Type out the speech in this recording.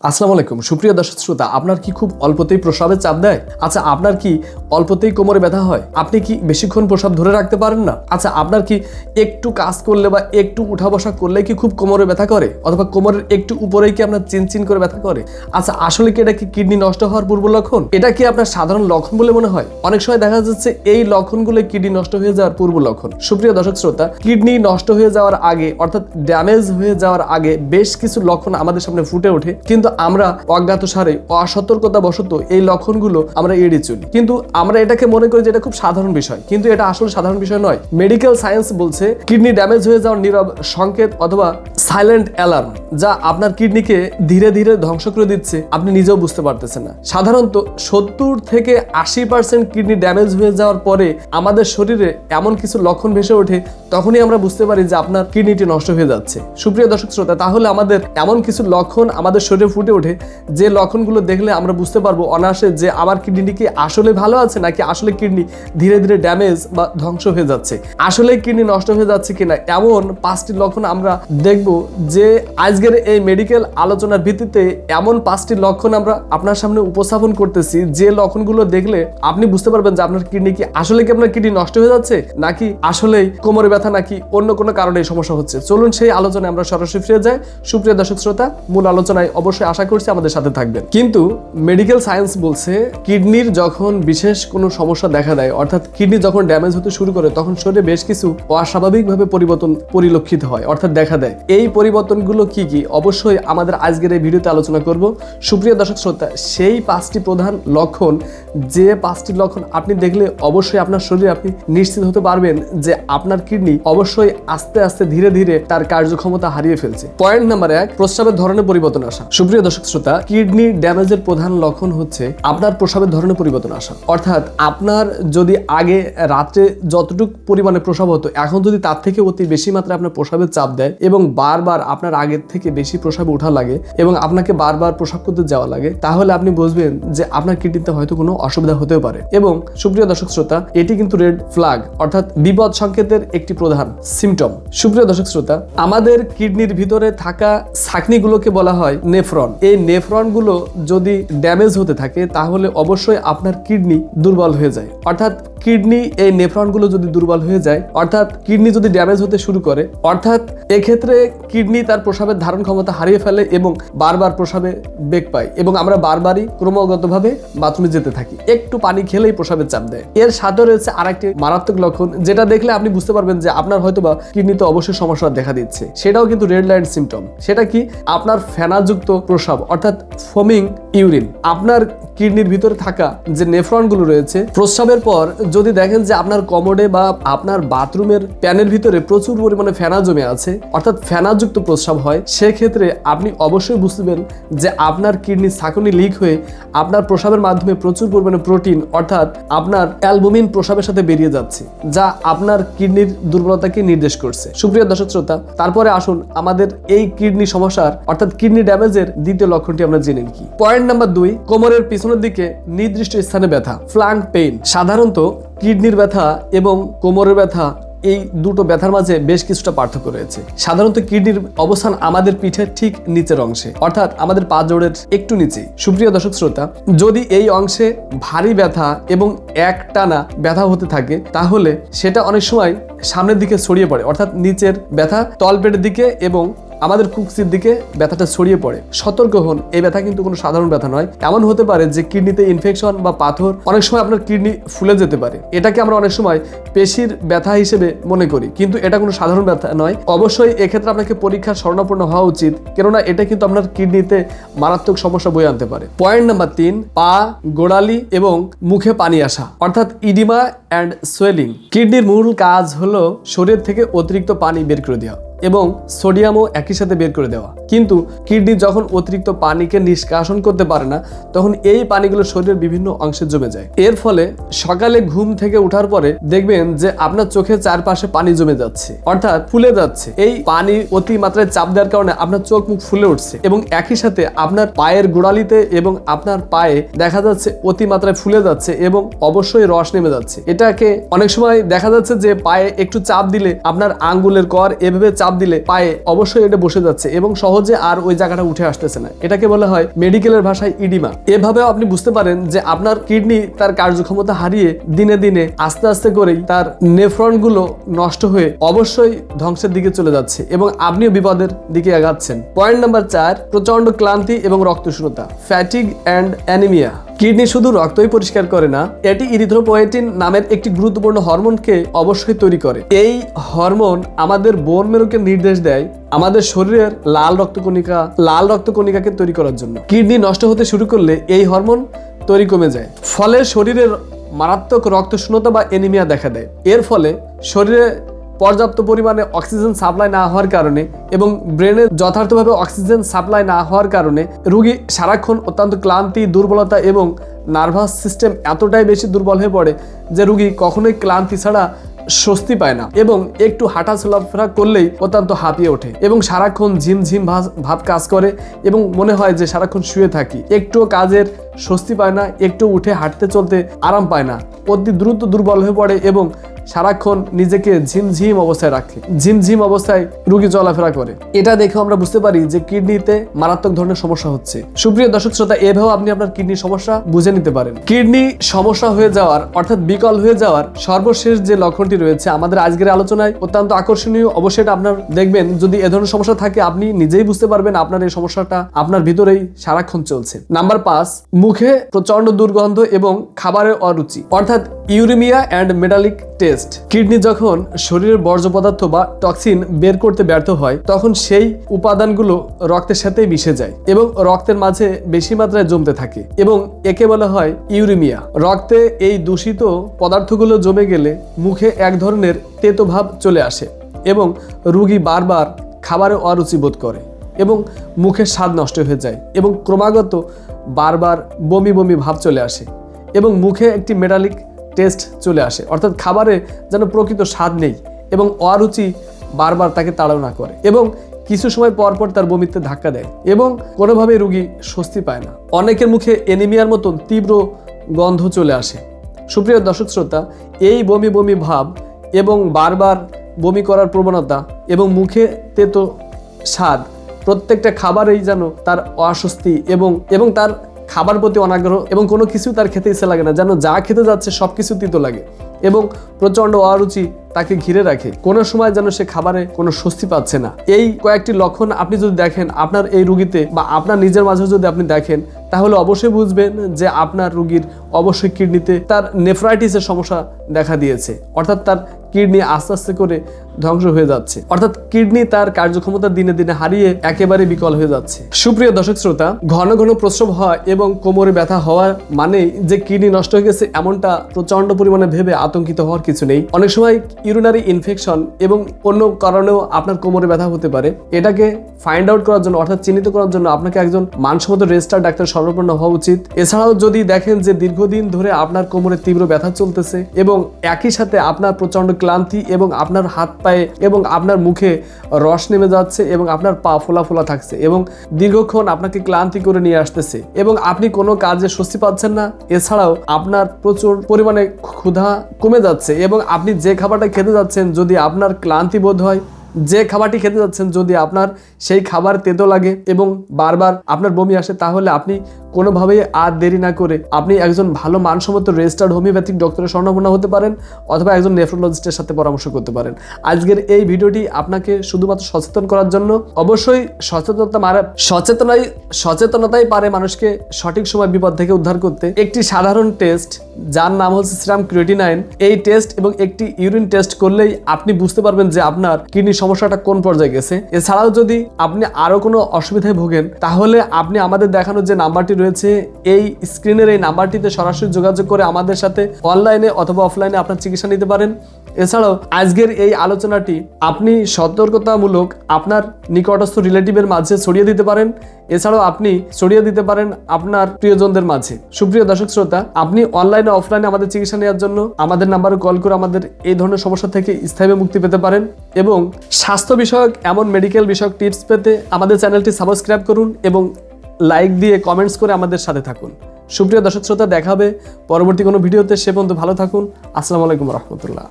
আসসালামু আলাইকুম সুপ্রিয় দর্শক শ্রোতা, আপনার কি খুব অল্পতেই প্রস্রাবে চাপ দেয়? আচ্ছা, আপনার কি অল্পতেই কোমরে ব্যথা হয়? আপনি কি বেশিক্ষণ প্রস্রাব ধরে রাখতে পারেন না? আচ্ছা, আপনার কি একটু কাজ করলে বা একটু উঠা বসা করলে কি খুব কোমরে ব্যথা করে, অথবা কোমরের একটু উপরেই কি আপনার চিনচিন করে ব্যথা করে? আচ্ছা, আসলে কি এটা কি কিডনি নষ্ট হওয়ার পূর্ব লক্ষণ? এটা কি আপনার সাধারণ লক্ষণ বলে মনে হয়? অনেক সময় দেখা যাচ্ছে এই লক্ষণগুলো কিডনি নষ্ট হয়ে যাওয়ার পূর্ব লক্ষণ। সুপ্রিয় দর্শক শ্রোতা, কিডনি নষ্ট হয়ে যাওয়ার আগে অর্থাৎ ড্যামেজ হয়ে যাওয়ার আগে বেশ কিছু লক্ষণ আমাদের সামনে ফুটে ওঠে, কিন্তু আমরা অজ্ঞাতসারে অসতর্কতা বশত এই লক্ষণগুলো আমরা এড়িয়ে চলি। কিন্তু আমরা এটাকে মনে করি যে এটা খুব সাধারণ বিষয়, কিন্তু এটা আসলে সাধারণ বিষয় নয়। মেডিকেল সায়েন্স বলছে কিডনি ড্যামেজ হয়ে যাওয়ার নীরব সংকেত অথবা সাইলেন্ট অ্যালার্ম, যা আপনার কিডনিকে ধীরে ধীরে ধ্বংস করে দিচ্ছে, আপনি নিজেও বুঝতে পারতেছেন না। সাধারণত 70 থেকে 80% কিডনি ড্যামেজ হয়ে যাওয়ার পরে আমাদের শরীরে এমন কিছু লক্ষণ ভেসে ওঠে, তখনই আমরা বুঝতে পারি যে আপনার কিডনিটি নষ্ট হয়ে যাচ্ছে। সুপ্রিয় দর্শক শ্রোতা, তাহলে আমাদের এমন কিছু লক্ষণ আমাদের শরীরে ফুটে ওঠে যে লক্ষণগুলো দেখলে আমরা বুঝতে পারবো অনায়াসে যে আমার কিডনি কি আসলে ভালো আছে নাকি আসলে কিডনি ধীরে ধীরে ড্যামেজ বা ধ্বংস হয়ে যাচ্ছে, আসলে কিডনি নষ্ট হয়ে যাচ্ছে কিনা। এমন 5টি লক্ষণ আমরা দেখব যে আজকের এই মেডিকেল আলোচনার ভিত্তিতে এমন 5টি লক্ষণ আমরা আপনার সামনে উপস্থাপন করতেছি, যে লক্ষণগুলো দেখলে আপনি বুঝতে পারবেন যে আপনার কিডনি কি আসলে কি আপনার কিডনি নষ্ট হয়ে যাচ্ছে, নাকি আসলেই কোমরে ব্যথা নাকি অন্য কোনো কারণে সমস্যা হচ্ছে। চলুন সেই আলোচনায় আমরা সরাসরি ফিরে যাই। সুপ্রিয় দর্শক শ্রোতা, মূল আলোচনায় অবশ্যই আশা করছি আমাদের সাথে থাকবেন। কিন্তু মেডিকেল সায়েন্স বলছে কিডনির যখন বিশেষ কোনো সমস্যা দেখা দেয়, অর্থাৎ কিডনি যখন ড্যামেজ হতে শুরু করে, তখন শরীরে বেশ কিছু অস্বাভাবিকভাবে পরিবর্তন পরিলক্ষিত হয়, অর্থাৎ দেখা দেয়। এই পরিবর্তনগুলো কি কি অবশ্যই আমাদের আজকের এই ভিডিওতে আলোচনা করব। সুপ্রিয় দর্শক শ্রোতা, সেই 5টি প্রধান লক্ষণ, যে 5টি লক্ষণ আপনি দেখলে অবশ্যই আপনার শরীরে আপনি নিশ্চিত হতে পারবেন যে আপনার কিডনি অবশ্যই আস্তে আস্তে ধীরে ধীরে তার কার্যক্ষমতা হারিয়ে ফেলছে। পয়েন্ট নাম্বার 1, প্রস্রাবের ধরনের পরিবর্তন আসা। সুপ্রিয় দর্শক শ্রোতা, কিডনি ড্যামেজের প্রধান লক্ষণ হচ্ছে আপনার প্রস্রাবের ধরনের পরিবর্তন আসা। অর্থাৎ আপনার যদি আগে রাত্রে যতটুকু পরিমাণে প্রস্রাব হতো, এখন যদি তার থেকে অতি বেশি মাত্রায় আপনার প্রস্রাবের চাপ দেয় এবং বারবার আপনার আগের থেকে বেশি প্রস্রাব ওঠা লাগে এবং আপনাকে বারবার প্রস্রাব করতে যাওয়া লাগে, তাহলে আপনি বুঝবেন যে আপনার কিডনিতে হয়তো কোনো অসুবিধা হতেও পারে। এবং সুপ্রিয় দর্শক শ্রোতা, এটি কিন্তু রেড ফ্ল্যাগ অর্থাৎ বিপদ সংকেতের একটি প্রধান সিমটম। সুপ্রিয় দর্শক শ্রোতা, আমাদের কিডনির ভিতরে থাকা ছাকনিগুলোকে বলা হয় নেফ্রন। এই নেফ্রনগুলো যদি ড্যামেজ হতে থাকে, তাহলে অবশ্যই আপনার কিডনি দুর্বল হয়ে যায়। অর্থাৎ কিডনি এই নেফ্রনগুলো যদি দুর্বল হয়ে যায়, অর্থাৎ কিডনি যদি ড্যামেজ হতে শুরু করে, অর্থাৎ এক্ষেত্রে কিডনি তার প্রস্রাবের ধারণ ক্ষমতা হারিয়ে ফেলে এবং বারবার প্রস্রাবে বেগ পায় এবং আমরা বারবারই ক্রমাগতভাবে বাথরুমে যেতে থাকি। একটু পানি খেলেই প্রস্রাবের চাপ দেয়। এর সাথে রয়েছে আরেকটি মারাত্মক লক্ষণ, যেটা দেখলে আপনি বুঝতে পারবেন যে আপনার হয়তোবা কিডনিতে অবশ্যই সমস্যা দেখা দিচ্ছে। সেটাও কিন্তু রেড লাইট সিমটম। সেটা কি? আপনার ফেনাযুক্ত প্রস্রাব অর্থাৎ ফোমিং ইউরিন। আপনার কিডনির ভিতরে থাকা যে নেফ্রনগুলো রয়েছে, প্রস্রাবের পর যদি দেখেন যে আপনার কমোডে বা আপনার বাথরুমের প্যানের ভিতরে প্রচুর পরিমাণে ফেনা জমে আছে, অর্থাৎ ফেনাযুক্ত প্রস্রাব হয়, সেক্ষেত্রে আপনি অবশ্যই বুঝবেন যে আপনার কিডনির ছাঁকনি লিক হয়ে আপনার প্রস্রাবের মাধ্যমে প্রচুর পরিমাণে প্রোটিন অর্থাৎ আপনার অ্যালবুমিন প্রস্রাবের সাথে বেরিয়ে যাচ্ছে, যা আপনার কিডনির দুর্বলতাকে নির্দেশ করছে। সুপ্রিয় দর্শক শ্রোতা, তারপরে আসুন আমাদের এই কিডনি সমস্যার অর্থাৎ কিডনি ড্যামেজের দ্বিতীয় লক্ষণটি আমরা জেনে নিই। পয়েন্ট নাম্বার 2, কোমরের পিছনের দিকে নির্দিষ্ট স্থানে ব্যথা, ফ্ল্যাঙ্ক পেইন। সাধারণত কিডনির ব্যথা এবং কোমরের ব্যথা, এই দুটো ব্যথার মাঝে বেশ কিছুটা পার্থক্য রয়েছে। সাধারণত কিডনির অবস্থান আমাদের পিঠের ঠিক নিচের অংশে, অর্থাৎ আমাদের পা জোড়ের একটু নিচে। সুপ্রিয় দর্শক শ্রোতা, যদি এই অংশে ভারী ব্যথা এবং একটানা ব্যথা হতে থাকে, তাহলে সেটা অনেক সময় সামনের দিকে ছড়িয়ে পড়ে, অর্থাৎ নিচের ব্যথা তলপেটের দিকে এবং আমাদের কুকসির দিকে ব্যথাটা ছড়িয়ে পড়ে। সতর্ক হন, এই ব্যথা কিন্তু কোনো সাধারণ ব্যথা নয়। এমন হতে পারে যে কিডনিতে ইনফেকশন বা পাথর, অনেক সময় আপনার কিডনি ফুলে যেতে পারে। এটাকে আমরা অনেক সময় পেশির ব্যথা হিসেবে মনে করি, কিন্তু এটা কোনো সাধারণ ব্যথা নয়। অবশ্যই এক্ষেত্রে আপনাকে পরীক্ষার শরণাপন্ন হওয়া উচিত, কেননা এটা কিন্তু আপনার কিডনিতে মারাত্মক সমস্যা বয়ে আনতে পারে। পয়েন্ট নাম্বার 3, পা, গোড়ালি এবং মুখে পানি আসা অর্থাৎ ইডিমা অ্যান্ড সোয়েলিং। কিডনির মূল কাজ হলো শরীর থেকে অতিরিক্ত পানি বের করে দেওয়া এবং সোডিয়ামও একই সাথে বের করে দেওয়া। কিন্তু কিডনি যখন অতিরিক্ত পানিকে নিষ্কাশন করতে পারে না, তখন এই পানিগুলো শরীরের বিভিন্ন অংশে জমে যায়। এর ফলে সকালে ঘুম থেকে ওঠার পরে দেখবেন যে আপনার চোখের চারপাশে পানি জমে যাচ্ছে, অর্থাৎ ফুলে যাচ্ছে। এই পানি অতি মাত্রায় চাপ দেওয়ার কারণে আপনার চোখ মুখ ফুলে উঠছে এবং একই সাথে আপনার পায়ের গোড়ালিতে এবং আপনার পায়ে দেখা যাচ্ছে অতি মাত্রায় ফুলে যাচ্ছে এবং অবশ্যই রস নেমে যাচ্ছে। এটাকে অনেক সময় দেখা যাচ্ছে যে পায়ে একটু চাপ দিলে আপনার আঙ্গুলের কর এভাবে চাপ চাপ দিলে পায়ে অবশ্যই এটা বসে যাচ্ছে এবং সহজে আর ওই জায়গাটা উঠে আসতেছে না। এটাকে বলা হয় মেডিকেলের ভাষায় ইডিমা। এভাবেও আপনি বুঝতে পারেন যে আপনার কিডনি তার কার্যক্ষমতা হারিয়ে দিনে দিনে আস্তে আস্তে করেই তার নেফ্রনগুলো নষ্ট হয়ে অবশ্যই ধ্বংসের দিকে চলে যাচ্ছে এবং আপনিও বিপদের দিকে এগাচ্ছেন। পয়েন্ট নাম্বার 4, প্রচন্ড ক্লান্তি এবং রক্তশূন্যতা, ফ্যাটিগ অ্যান্ড অ্যানিমিয়া। কিডনি শুধু রক্তই পরিষ্কার করে না, এটি ইরিথ্রোপয়েটিন নামের একটি গুরুত্বপূর্ণ হরমোনকে অবশ্যই তৈরি করে। এই হরমোন আমাদের বোন মেরুকে নির্দেশ দেয় আমাদের শরীরের লাল রক্তকণিকাকে তৈরি করার জন্য। কিডনি নষ্ট হতে শুরু করলে এই হরমোন তৈরি কমে যায়, ফলে শরীরের মারাত্মক রক্তশূন্যতা বা অ্যানিমিয়া দেখা দেয়। এর ফলে শরীরে পর্যাপ্ত পরিমাণে অক্সিজেন সাপ্লাই না হওয়ার কারণে এবং ব্রেনে যথার্থভাবে অক্সিজেন সাপ্লাই না হওয়ার কারণে রোগী সারাক্ষণ অত্যন্ত ক্লান্তি, দুর্বলতা এবং নার্ভাস সিস্টেম এতটাই বেশি দুর্বল হয়ে পড়ে যে রোগী কখনোই ক্লান্তি ছাড়া স্বস্তি পায় না এবং একটু হাঁটা চলাফেরা করলেই অত্যন্ত হাঁপিয়ে ওঠে এবং সারাক্ষণ ঝিমঝিম ভাব কাজ করে এবং মনে হয় যে সারাক্ষণ শুয়ে থাকি, একটুও কাজের স্বস্তি পায় না, একটু উঠে হাঁটতে চলতে আরাম পায় না, অতি দ্রুত দুর্বল হয়ে পড়ে এবং সারাক্ষণ নিজেকে ঝিমঝিম অবস্থায় রাখে, ঝিমঝিম অবস্থায় রোগী চলাফেরা করে। এটা দেখে আমরা বুঝতে পারি যে কিডনিতে মারাত্মক ধরনের সমস্যা হচ্ছে। সুপ্রিয় দর্শক শ্রোতা, এভাবেও আপনি আপনার কিডনির সমস্যা বুঝে নিতে পারেন। কিডনি সমস্যা হয়ে যাওয়ার অর্থাৎ বিকল হয়ে যাওয়ার সর্বশেষ যে লক্ষণটি রয়েছে আমাদের আজকের আলোচনায় অত্যন্ত আকর্ষণীয়। অবশ্যই আপনার দেখবেন যদি এ ধরনের সমস্যা থাকে আপনি নিজেই বুঝতে পারবেন আপনার এই সমস্যাটা আপনার ভিতরেই সারাক্ষণ চলছে। নাম্বার 5, মুখে প্রচন্ড দুর্গন্ধ এবং খাবারের অরুচি অর্থাৎ uraemia and metallic test. Kidney যখন শরীরের বর্জ্য পদার্থ বা টক্সিন বের করতে ব্যর্থ হয় তখন সেই উপাদানগুলো রক্তের সাথে মিশে যায় এবং রক্তের মাঝে বেশি মাত্রায় জমতে থাকে এবং একে বলা হয় ইউরেমিয়া। রক্তে এই দূষিত পদার্থগুলো জমে গেলে মুখে এক ধরনের তেতো ভাব চলে আসে এবং রোগী বারবার খাবারে অরুচি বোধ করে এবং মুখের স্বাদ নষ্ট হয়ে যায় এবং ক্রমাগত বারবার বমি বমি ভাব চলে আসে এবং মুখে একটি মেটালিক টেস্ট চলে আসে অর্থাৎ খাবারে যেন প্রকৃত স্বাদ নেই এবং অরুচি বারবার তাকে তাড়না করে এবং কিছু সময় পর পর তার বমিতে ধাক্কা দেয় এবং কোনোভাবেই রোগী স্বস্তি পায় না। অনেকের মুখে অ্যানিমিয়ার মতন তীব্র গন্ধ চলে আসে। সুপ্রিয় দর্শক শ্রোতা, এই বমি বমি ভাব এবং বারবার বমি করার প্রবণতা এবং মুখে তেতো স্বাদ, প্রত্যেকটা খাবারেই যেন তার অস্বস্তি এবং তার খাবার প্রতি অনাগ্রহ এবং কোনো কিছু তার খেতে ইচ্ছে লাগে না, যেন যা খেতে যাচ্ছে সব কিছু তিতো লাগে এবং প্রচণ্ড অরুচি তাকে ঘিরে রাখে। কোনো সময় যেন সে খাবারে কোনো স্বস্তি পাচ্ছে না। এই কয়েকটি লক্ষণ আপনি যদি দেখেন আপনার এই রোগীতে বা আপনার নিজের মাঝে যদি আপনি দেখেন তাহলে অবশ্যই বুঝবেন যে আপনার রোগীর অবশ্যই কিডনিতে তার নেফ্রাইটিসের সমস্যা দেখা দিয়েছে অর্থাৎ তার কিডনি আস্তে আস্তে করে ধ্বংস হয়ে যাচ্ছে অর্থাৎ কিডনি তার কার্যক্ষমতা দিনে দিনে হারিয়ে একেবারে বিকল হয়ে যাচ্ছে। সুপ্রিয় দর্শক শ্রোতা, ঘন ঘন প্রস্রাব হওয়া এবং কোমরে ব্যথা হওয়া মানেই যে কিডনি নষ্ট হয়ে গেছে এমনটা প্রচন্ড পরিমাণে ভেবে আতঙ্কিত হওয়ার কিছু নেই। অনেক সময় ইউরিনারি ইনফেকশন এবং অন্য কারণেও আপনার কোমরে ব্যথা হতে পারে। এটাকে ফাইন্ড আউট করার জন্য অর্থাৎ চিহ্নিত করার জন্য আপনাকে একজন মানসম্মত রেজিস্টার্ড ডাক্তার সর্বপন্ন হওয়া উচিত। এছাড়াও যদি দেখেন যে দীর্ঘদিন ধরে আপনার কোমরে তীব্র ব্যথা চলতেছে এবং একই সাথে আপনার প্রচন্ড ক্লান্তি এবং আপনার হাত পায়ে এবং আপনার মুখে রস নেমে যাচ্ছে এবং আপনার পা ফোলা ফোলা থাকছে এবং দীর্ঘক্ষণ আপনাকে ক্লান্তি করে নিয়ে আসতেছে এবং আপনি কোনো কাজে স্বস্তি পাচ্ছেন না, এছাড়াও আপনার প্রচুর পরিমাণে ক্ষুধা কমে যাচ্ছে এবং আপনি যে খাবারটা খেতে যাচ্ছেন যদি আপনার ক্লান্তি বোধ হয়, যে খাবারটি খেতে যাচ্ছেন যদি আপনার সেই খাবার তেতো লাগে এবং বারবার আপনার বমি আসে, তাহলে আপনি কোনোভাবেই আর দেরি না করে আপনি একজন ভালো মানসম্মত রেজিস্টার্ড হোমিওপ্যাথিক ডক্টরের শরণাপন্ন হতে পারেন অথবা একজন নেফ্রোলজিস্টের সাথে পরামর্শ করতে পারেন। আজকের এই ভিডিওটি আপনাকে শুধুমাত্র সচেতন করার জন্য। অবশ্যই সচেতনতাই পারে মানুষকে সঠিক সময় বিপদ থেকে উদ্ধার করতে। একটি সাধারণ টেস্ট যার নাম হচ্ছে সিরাম ক্রিয়েটিনাইন, এই টেস্ট এবং একটি ইউরিন টেস্ট করলেই আপনি বুঝতে পারবেন যে আপনার কিডনি সমস্যাটা কোন পর্যায়ে গেছে। এছাড়াও যদি আপনি আরো কোনো অসুবিধায় ভোগেন তাহলে আপনি আমাদের দেখানো যে নাম্বারটি রয়েছে এই স্ক্রিনের এই নাম্বারটিতে সরাসরি যোগাযোগ করে আমাদের সাথে অনলাইনে অথবা অফলাইনে আপনার চিকিৎসা নিতে পারেন। এছাড়াও আজকের এই আলোচনাটি আপনি সতর্কতামূলক আপনার নিকটস্থ রিলেটিভের মাঝে ছড়িয়ে দিতে পারেন, এছাড়াও আপনি ছড়িয়ে দিতে পারেন আপনার প্রিয়জনদের মাঝে। সুপ্রিয় দর্শক শ্রোতা, আপনি অনলাইনে অফলাইনে আমাদের চিকিৎসা নেওয়ার জন্য আমাদের নাম্বারে কল করে আমাদের এই ধরনের সমস্যা থেকে স্থায়ী মুক্তি পেতে পারেন এবং স্বাস্থ্য বিষয়ক এমন মেডিকেল বিষয়ক টিপস পেতে আমাদের চ্যানেলটি সাবস্ক্রাইব করুন এবং লাইক দিয়ে কমেন্টস করে আমাদের সাথে থাকুন। সুপ্রিয় দর্শক শ্রোতা, দেখা হবে পরবর্তী কোনো ভিডিওতে। সে পর্যন্ত ভালো থাকুন। আসসালামু আলাইকুম রহমতুল্লাহ।